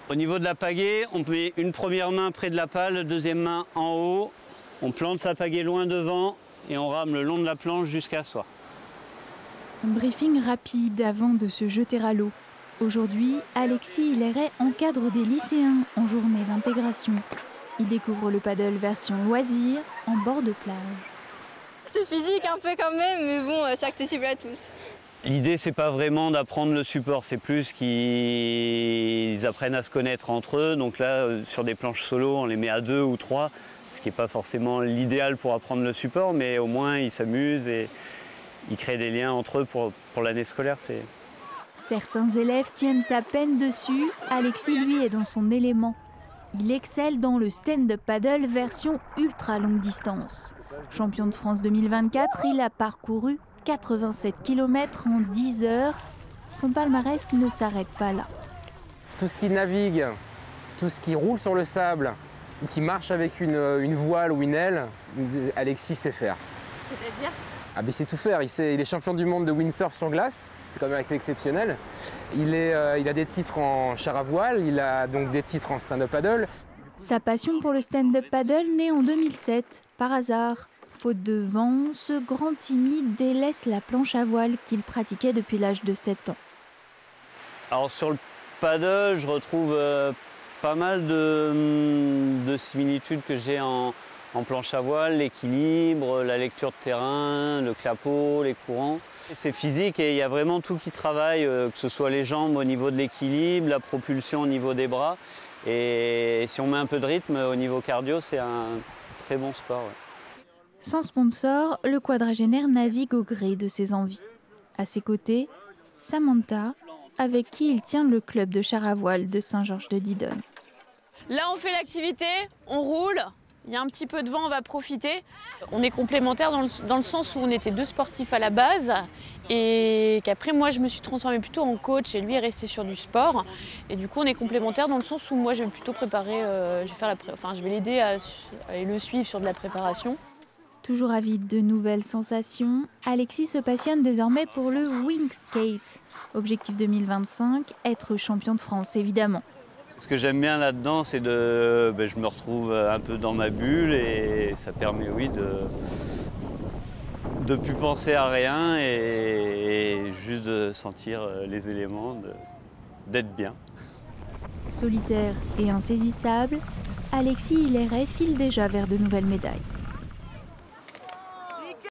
Au niveau de la pagaie, on met une première main près de la pale, deuxième main en haut. On plante sa pagaie loin devant et on rame le long de la planche jusqu'à soi. Un briefing rapide avant de se jeter à l'eau. Aujourd'hui, Alexis Hilleret encadre des lycéens en journée d'intégration. Il découvre le paddle version loisir en bord de plage. C'est physique un peu quand même, mais bon, c'est accessible à tous. L'idée, c'est pas vraiment d'apprendre le support, c'est plus qu'ils apprennent à se connaître entre eux. Donc là, sur des planches solo, on les met à 2 ou 3, ce qui n'est pas forcément l'idéal pour apprendre le support, mais au moins ils s'amusent et ils créent des liens entre eux pour l'année scolaire. Certains élèves tiennent à peine dessus, Alexis, lui, est dans son élément. Il excelle dans le stand-up paddle version ultra longue distance. Champion de France 2024, il a parcouru 87 km en 10 heures. Son palmarès ne s'arrête pas là. Tout ce qui navigue, tout ce qui roule sur le sable, ou qui marche avec une voile ou une aile, Alexis sait faire. C'est-à-dire ? Ah ben, il sait tout faire. Il est champion du monde de windsurf sur glace. C'est quand même assez exceptionnel. Il a des titres en char à voile, il a donc des titres en stand-up paddle. Sa passion pour le stand-up paddle naît en 2007, par hasard. Faute de vent, ce grand timide délaisse la planche à voile qu'il pratiquait depuis l'âge de 7 ans. Alors sur le paddle, je retrouve pas mal de similitudes que j'ai en planche à voile, l'équilibre, la lecture de terrain, le clapot, les courants. C'est physique et il y a vraiment tout qui travaille, que ce soit les jambes au niveau de l'équilibre, la propulsion au niveau des bras. Et si on met un peu de rythme au niveau cardio, c'est un très bon sport. Ouais. Sans sponsor, le quadragénaire navigue au gré de ses envies. À ses côtés, Samantha, avec qui il tient le club de char à voile de Saint-Georges-de-Didonne. Là, on fait l'activité, on roule. Il y a un petit peu de vent, on va profiter. On est complémentaires dans le sens où on était 2 sportifs à la base et qu'après moi je me suis transformée plutôt en coach et lui est resté sur du sport. Et du coup on est complémentaires dans le sens où moi je vais plutôt préparer, je vais l'aider à le suivre sur de la préparation. Toujours avide de nouvelles sensations, Alexis se passionne désormais pour le wing skate. Objectif 2025, être champion de France évidemment. Ce que j'aime bien là-dedans, c'est je me retrouve un peu dans ma bulle et ça permet, oui, de plus penser à rien et juste de sentir les éléments, d'être bien. Solitaire et insaisissable, Alexis Hilleret file déjà vers de nouvelles médailles.